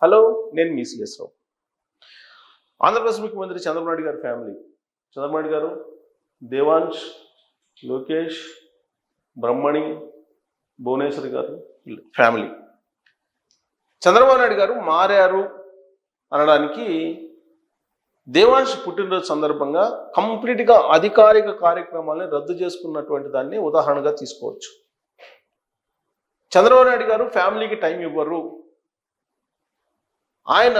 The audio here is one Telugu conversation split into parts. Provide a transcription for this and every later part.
హలో, నేను మీ సిఎస్ రావు. ఆంధ్రప్రదేశ్ ముఖ్యమంత్రి చంద్రబాబు నాయుడు గారి ఫ్యామిలీ, చంద్రబాబు నాయుడు గారు, దేవాంశ్, లోకేష్, బ్రహ్మణి, భువనేశ్వరి గారు ఫ్యామిలీ. చంద్రబాబు నాయుడు గారు మారారు అనడానికి దేవాంశ్ పుట్టినరోజు సందర్భంగా కంప్లీట్గా అధికారిక కార్యక్రమాలను రద్దు చేసుకున్నటువంటి దాన్ని ఉదాహరణగా తీసుకోవచ్చు. చంద్రబాబు నాయుడు గారు ఫ్యామిలీకి టైం ఇవ్వరు, ఆయన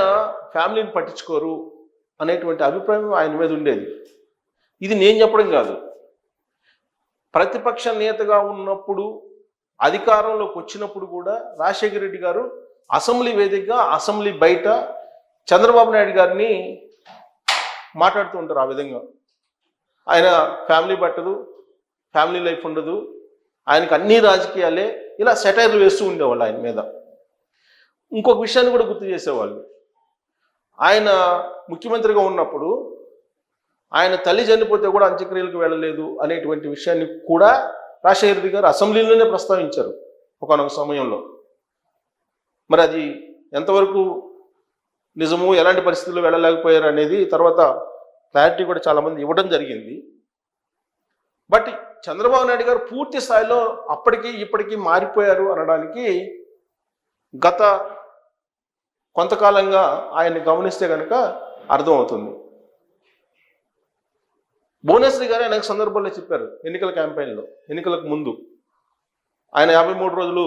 ఫ్యామిలీని పట్టించుకోరు అనేటువంటి అభిప్రాయం ఆయన మీద ఉండేది. ఇది నేను చెప్పడం కాదు, ప్రతిపక్ష నేతగా ఉన్నప్పుడు అధికారంలోకి వచ్చినప్పుడు కూడా రాజశేఖర రెడ్డి గారు అసెంబ్లీ వేదికగా, అసెంబ్లీ బయట చంద్రబాబు నాయుడు గారిని మాట్లాడుతూ ఉంటారు. ఆ విధంగా ఆయన ఫ్యామిలీ పట్టదు, ఫ్యామిలీ లైఫ్ ఉండదు, ఆయనకు అన్ని రాజకీయాలే, ఇలా సెటైర్లు వేస్తూ ఉండేవాళ్ళు ఆయన మీద. ఇంకొక విషయాన్ని కూడా గుర్తు చేసేవాళ్ళు, ఆయన ముఖ్యమంత్రిగా ఉన్నప్పుడు ఆయన తల్లి చనిపోతే కూడా అంత్యక్రియలకు వెళ్ళలేదు అనేటువంటి విషయాన్ని కూడా రాజశేఖర రెడ్డి గారు అసెంబ్లీలోనే ప్రస్తావించారు ఒకనొక సమయంలో. మరి అది ఎంతవరకు నిజము, ఎలాంటి పరిస్థితుల్లో వెళ్ళలేకపోయారు అనేది తర్వాత క్లారిటీ కూడా చాలామంది ఇవ్వడం జరిగింది. బట్ చంద్రబాబు నాయుడు గారు పూర్తి స్థాయిలో అప్పటికి ఇప్పటికీ మారిపోయారు అనడానికి గత కొంతకాలంగా ఆయన్ని గమనిస్తే కనుక అర్థమవుతుంది. భువనేశ్వరి గారు అనేక సందర్భాల్లో చెప్పారు, ఎన్నికల క్యాంపెయిన్లో, ఎన్నికలకు ముందు ఆయన 53 రోజులు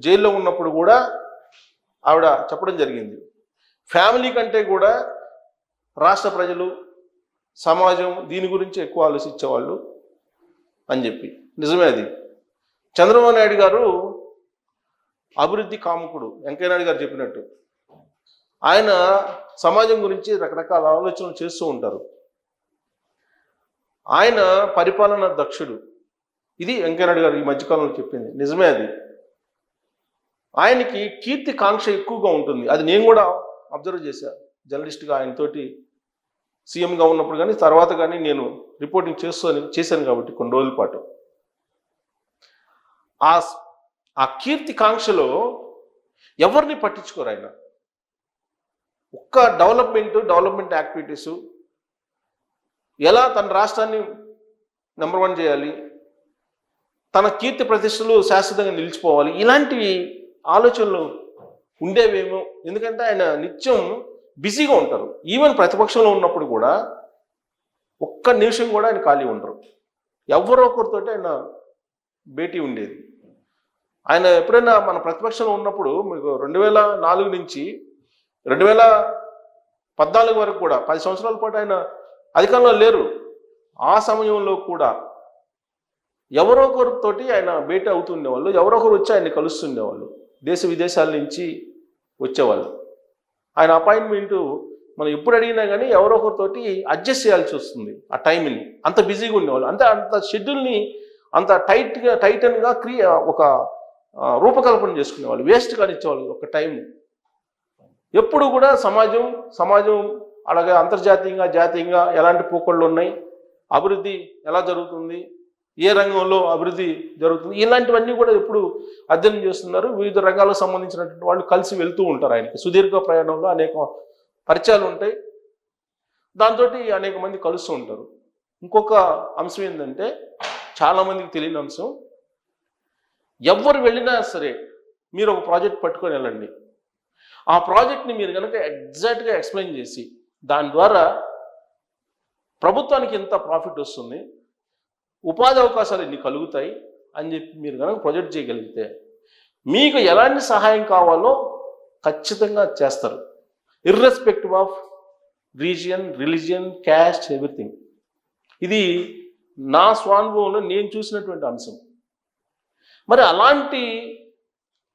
జైల్లో ఉన్నప్పుడు కూడా ఆవిడ చెప్పడం జరిగింది, ఫ్యామిలీ కంటే కూడా రాష్ట్ర ప్రజలు, సమాజం దీని గురించి ఎక్కువ ఆలోచించేవాళ్ళు అని చెప్పి. నిజమే అది. చంద్రబాబు నాయుడు గారు అభివృద్ధి కాముకుడు, వెంకయ్య నాయుడు గారు చెప్పినట్టు ఆయన సమాజం గురించి రకరకాల ఆలోచనలు చేస్తూ ఉంటారు. ఆయన పరిపాలన దక్షుడు, ఇది వెంకయ్య నాయుడు గారు ఈ మధ్యకాలంలో చెప్పింది. నిజమే అది. ఆయనకి కీర్తి కాంక్ష ఎక్కువగా ఉంటుంది. అది నేను కూడా అబ్జర్వ్ చేశాను జర్నలిస్ట్గా. ఆయనతోటి సీఎంగా ఉన్నప్పుడు కానీ తర్వాత కానీ నేను రిపోర్టింగ్ చేశాను కాబట్టి కొన్ని రోజుల పాటు. ఆ కీర్తి కాంక్షలో ఎవరిని పట్టించుకోరు ఆయన. ఒక్క డెవలప్మెంట్ యాక్టివిటీసు, ఎలా తన రాష్ట్రాన్ని నెంబర్ 1 చేయాలి, తన కీర్తి ప్రతిష్టలు శాశ్వతంగా నిలిచిపోవాలి, ఇలాంటివి ఆలోచనలు ఉండేవేమో. ఎందుకంటే ఆయన నిత్యం బిజీగా ఉంటారు. ఈవెన్ ప్రతిపక్షంలో ఉన్నప్పుడు కూడా ఒక్క నిమిషం కూడా ఆయన ఖాళీ ఉండరు. ఎవరో ఒకరితోటి ఆయన భేటీ ఉండేది. ఆయన ఎప్పుడైనా మన ప్రతిపక్షంలో ఉన్నప్పుడు మీకు 2004 నుంచి 2014 వరకు కూడా 10 సంవత్సరాల పాటు ఆయన అధికారంలో లేరు. ఆ సమయంలో కూడా ఎవరో ఒకరితోటి ఆయన భేటీ అవుతుండేవాళ్ళు, ఎవరో ఒకరు వచ్చి ఆయన్ని కలుస్తుండేవాళ్ళు, దేశ విదేశాల నుంచి వచ్చేవాళ్ళు. ఆయన అపాయింట్మెంటు మనం ఎప్పుడు అడిగినా కానీ ఎవరో ఒకరితోటి అడ్జస్ట్ చేయాల్సి వస్తుంది ఆ టైంని. అంత బిజీగా ఉండేవాళ్ళు. అంత షెడ్యూల్ని అంత టైటన్గా ఒక రూపకల్పన చేసుకునేవాళ్ళు, వేస్ట్ కానిచ్చేవాళ్ళు ఒక టైం. ఎప్పుడు కూడా సమాజం అలాగే అంతర్జాతీయంగా, జాతీయంగా ఎలాంటి పోకళ్ళు ఉన్నాయి, అభివృద్ధి ఎలా జరుగుతుంది, ఏ రంగంలో అభివృద్ధి జరుగుతుంది, ఇలాంటివన్నీ కూడా ఎప్పుడు అధ్యయనం చేస్తున్నారు. వివిధ రంగాలకు సంబంధించినటువంటి వాళ్ళు కలిసి వెళ్తూ ఉంటారు. ఆయనకి సుదీర్ఘ ప్రయాణంలో అనేక పరిచయాలు ఉంటాయి, దాంతో అనేక మంది కలుస్తూ ఉంటారు. ఇంకొక అంశం ఏంటంటే, చాలామందికి తెలియని అంశం, ఎవరు వెళ్ళినా సరే మీరు ఒక ప్రాజెక్ట్ పట్టుకొని వెళ్ళండి, ఆ ప్రాజెక్ట్ని మీరు కనుక ఎగ్జాక్ట్గా ఎక్స్ప్లెయిన్ చేసి దాని ద్వారా ప్రభుత్వానికి ఎంత ప్రాఫిట్ వస్తుంది, ఉపాధి అవకాశాలు ఎన్ని కలుగుతాయి అని చెప్పి మీరు కనుక ప్రొజెక్ట్ చేయగలిగితే మీకు ఎలాంటి సహాయం కావాలో ఖచ్చితంగా చేస్తారు, irrespective of region, religion, caste, everything. ఇది నా స్వానుభవంలో నేను చూసినటువంటి అంశం. మరి అలాంటి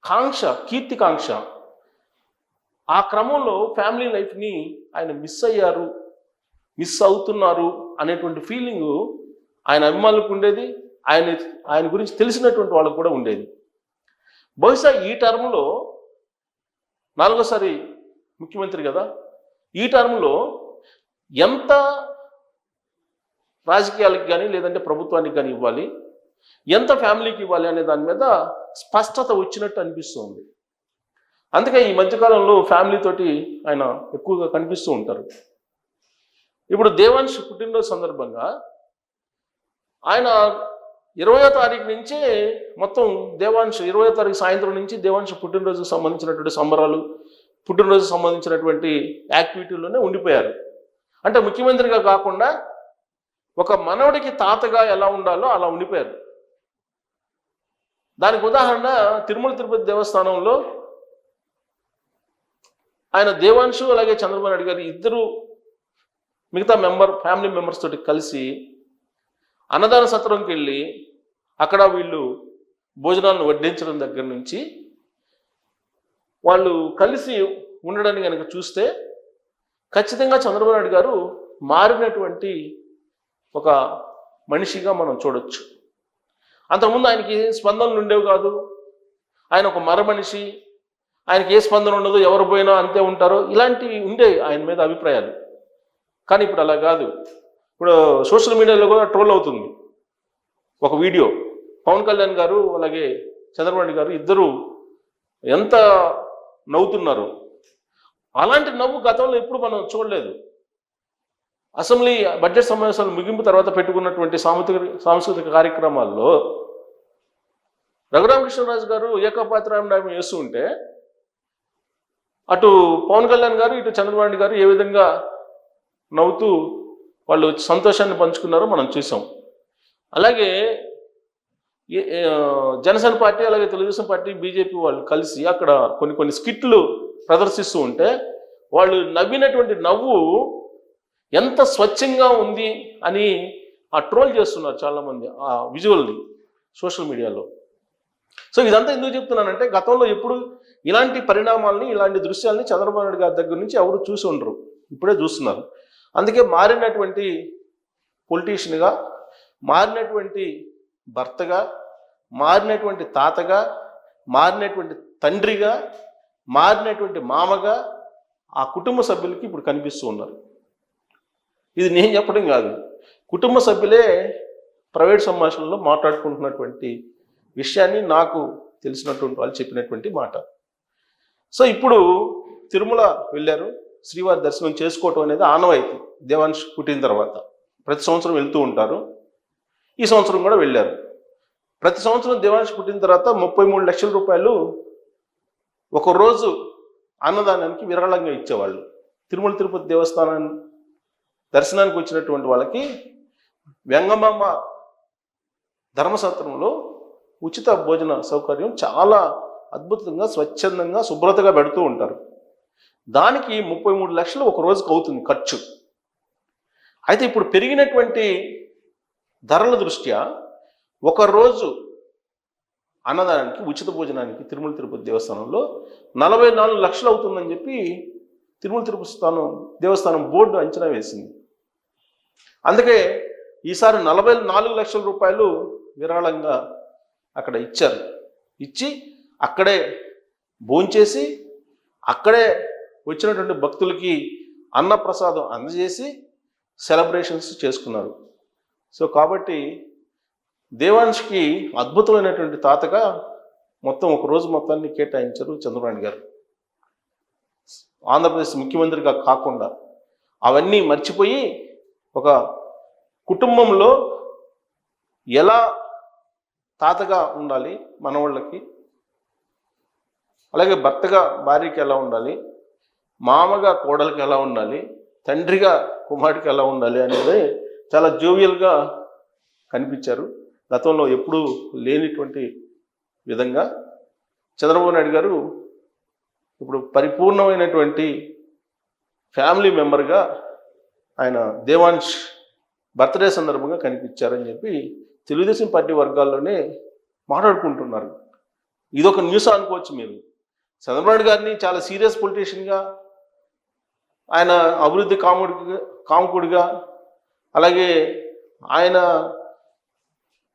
కాంక్ష, కీర్తి కాంక్ష, ఆ క్రమంలో ఫ్యామిలీ లైఫ్ని ఆయన మిస్ అవుతున్నారు అనేటువంటి ఫీలింగు ఆయన అభిమానులకు ఉండేది, ఆయన గురించి తెలిసినటువంటి వాళ్ళకు కూడా ఉండేది. బహుశా ఈ టర్మ్లో 4వసారి ముఖ్యమంత్రి కదా, ఈ టర్మ్లో ఎంత రాజకీయాలకు కానీ లేదంటే ప్రభుత్వానికి కానీ ఇవ్వాలి, ఎంత ఫ్యామిలీకి ఇవ్వాలి అనే దాని మీద స్పష్టత వచ్చినట్టు అనిపిస్తుంది. అందుకే ఈ మధ్యకాలంలో ఫ్యామిలీ తోటి ఆయన ఎక్కువగా కనిపిస్తూ ఉంటారు. ఇప్పుడు దేవాంశ్ పుట్టినరోజు సందర్భంగా ఆయన 20వ తారీఖు నుంచే మొత్తం దేవాంశ్ 20వ తారీఖు సాయంత్రం నుంచి దేవాంశ్ పుట్టినరోజుకు సంబంధించినటువంటి సంబరాలు, పుట్టినరోజు సంబంధించినటువంటి యాక్టివిటీలోనే ఉండిపోయారు. అంటే ముఖ్యమంత్రిగా కాకుండా ఒక మనవడికి తాతగా ఎలా ఉండాలో అలా ఉండిపోయారు. దానికి ఉదాహరణ తిరుమల తిరుపతి దేవస్థానంలో ఆయన దేవాంశు అలాగే చంద్రబాబు నాయుడు గారు ఇద్దరు మిగతా ఫ్యామిలీ మెంబర్స్ తోటి కలిసి అన్నదాన సత్రంకి వెళ్ళి అక్కడ వీళ్ళు భోజనాలను వడ్డించడం దగ్గర నుంచి వాళ్ళు కలిసి ఉండడాన్ని కనుక చూస్తే ఖచ్చితంగా చంద్రబాబు నాయుడు గారు మారినటువంటి ఒక మనిషిగా మనం చూడొచ్చు. అంతకుముందు ఆయనకి స్పందనలు ఉండేవి కాదు. ఆయన ఒక మనిషి, ఆయనకి ఏ స్పందన ఉండదు, ఎవరు పోయినా అంతే ఉంటారో, ఇలాంటివి ఉండేవి ఆయన మీద అభిప్రాయాలు. కానీ ఇప్పుడు అలా కాదు. ఇప్పుడు సోషల్ మీడియాలో కూడా ట్రోల్ అవుతుంది ఒక వీడియో. పవన్ కళ్యాణ్ గారు అలాగే చంద్రబాబు నాయుడు గారు ఇద్దరు ఎంత నవ్వుతున్నారు. అలాంటి నవ్వు గతంలో ఎప్పుడు మనం చూడలేదు. అసెంబ్లీ బడ్జెట్ సమావేశాలు ముగింపు తర్వాత పెట్టుకున్నటువంటి సాంస్కృతిక కార్యక్రమాల్లో రఘురామకృష్ణరాజు గారు ఏకపాత్రాభినయం చేస్తూ ఉంటే అటు పవన్ కళ్యాణ్ గారు ఇటు చంద్రబాబు నాయుడు గారు ఏ విధంగా నవ్వుతూ వాళ్ళు సంతోషాన్ని పంచుకున్నారో మనం చూసాం. అలాగే జనసేన పార్టీ అలాగే తెలుగుదేశం పార్టీ బీజేపీ వాళ్ళు కలిసి అక్కడ కొన్ని స్కిట్లు ప్రదర్శిస్తూ ఉంటే వాళ్ళు నవ్వినటువంటి నవ్వు ఎంత స్వచ్ఛంగా ఉంది అని ఆ ట్రోల్ చేస్తున్నారు చాలామంది ఆ విజువల్ని సోషల్ మీడియాలో. సో ఇదంతా ఎందుకు చెప్తున్నానంటే గతంలో ఎప్పుడు ఇలాంటి పరిణామాలని ఇలాంటి దృశ్యాలని చంద్రబాబు నాయుడు గారి దగ్గర నుంచి ఎవరు చూసి ఉండరు, ఇప్పుడే చూస్తున్నారు. అందుకే మారినటువంటి పొలిటీషియన్గా, మారినటువంటి భర్తగా, మారినటువంటి తాతగా, మారినటువంటి తండ్రిగా, మారినటువంటి మామగా ఆ కుటుంబ సభ్యులకి ఇప్పుడు కనిపిస్తూ ఉన్నారు. ఇది నేను చెప్పడం కాదు, కుటుంబ సభ్యులే ప్రైవేట్ సంభాషణలో మాట్లాడుకుంటున్నటువంటి విషయాన్ని నాకు తెలిసినటువంటి వాళ్ళు చెప్పినటువంటి మాట. సో ఇప్పుడు తిరుమల వెళ్ళారు, శ్రీవారి దర్శనం చేసుకోవటం అనేది ఆనవాయితీ. దేవాంశ్ పుట్టిన తర్వాత ప్రతి సంవత్సరం వెళ్తూ ఉంటారు. ఈ సంవత్సరం కూడా వెళ్ళారు. ప్రతి సంవత్సరం దేవాంశ్ పుట్టిన తర్వాత 33 లక్షల రూపాయలు ఒకరోజు అన్నదానానికి విరాళంగా ఇచ్చేవాళ్ళు. తిరుమల తిరుపతి దేవస్థానం దర్శనానికి వచ్చినటువంటి వాళ్ళకి వెంగమాంబ ధర్మసత్రంలో ఉచిత భోజన సౌకర్యం చాలా అద్భుతంగా, స్వచ్ఛందంగా, శుభ్రతగా పెడుతూ ఉంటారు. దానికి 33 లక్షలు ఒక రోజుకు అవుతుంది ఖర్చు. అయితే ఇప్పుడు పెరిగినటువంటి ధరల దృష్ట్యా ఒకరోజు అన్నదానానికి, ఉచిత భోజనానికి తిరుమల తిరుపతి దేవస్థానంలో 44 లక్షలు అవుతుందని చెప్పి తిరుమల తిరుపతి దేవస్థానం బోర్డు అంచనా వేసింది. అందుకే ఈసారి 44 లక్షల రూపాయలు విరాళంగా అక్కడ ఇచ్చారు. ఇచ్చి అక్కడే భోంచేసి అక్కడే వచ్చినటువంటి భక్తులకి అన్నప్రసాదం అందజేసి సెలబ్రేషన్స్ చేసుకున్నారు. సో కాబట్టి దేవాంశ్కి అద్భుతమైనటువంటి తాతగా మొత్తం ఒక రోజు మొత్తాన్ని కేటాయించారు చంద్రబాబు నాయుడు గారు. ఆంధ్రప్రదేశ్ ముఖ్యమంత్రిగా కాకుండా అవన్నీ మర్చిపోయి ఒక కుటుంబంలో ఎలా తాతగా ఉండాలి మనవాళ్ళకి, అలాగే భర్తగా భార్యకి ఎలా ఉండాలి, మామగా కోడలికి ఎలా ఉండాలి, తండ్రిగా కుమారుడికి ఎలా ఉండాలి అనేది చాలా జోవియల్గా కనిపించారు. గతంలో ఎప్పుడూ లేనిటువంటి విధంగా చంద్రబాబు నాయుడు గారు ఇప్పుడు పరిపూర్ణమైనటువంటి ఫ్యామిలీ మెంబర్గా ఆయన దేవాంశ్ బర్త్డే సందర్భంగా కనిపించారని చెప్పి తెలుగుదేశం పార్టీ వర్గాల్లోనే మాట్లాడుకుంటున్నారు. ఇదొక న్యూస్ అనుకోవచ్చు మీరు. చంద్రబాబు నాయుడు గారిని చాలా సీరియస్ పొలిటీషియన్గా, ఆయన అభివృద్ధి కాముకుడిగా, అలాగే ఆయన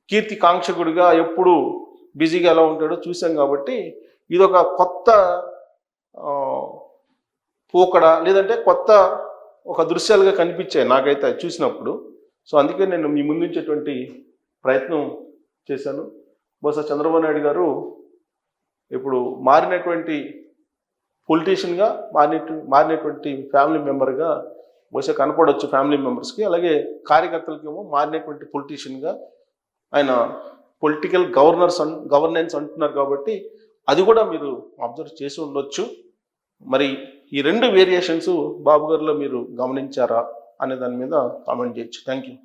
కీర్తి కాంక్షకుడిగా ఎప్పుడు బిజీగా ఎలా ఉంటాడో చూసాం. కాబట్టి ఇదొక కొత్త పోకడ, లేదంటే కొత్త ఒక దృశ్యాలుగా కనిపించాయి నాకైతే చూసినప్పుడు. సో అందుకే నేను మీ ముందుంచేటువంటి ప్రయత్నం చేశాను. బహుశా చంద్రబాబు నాయుడు గారు ఇప్పుడు మారినటువంటి పొలిటీషియన్గా మారినటువంటి ఫ్యామిలీ మెంబర్గా బహుశా కనపడవచ్చు ఫ్యామిలీ మెంబర్స్కి. అలాగే కార్యకర్తలకేమో మారినటువంటి పొలిటీషియన్గా ఆయన పొలిటికల్ గవర్నెన్స్ అంటున్నారు కాబట్టి అది కూడా మీరు అబ్జర్వ్ చేసి ఉండొచ్చు. మరి ఈ 2 వేరియేషన్స్ బాబు గారిలో మీరు గమనించారా అనే దాని మీద కామెంట్ చేయొచ్చు. Thank you.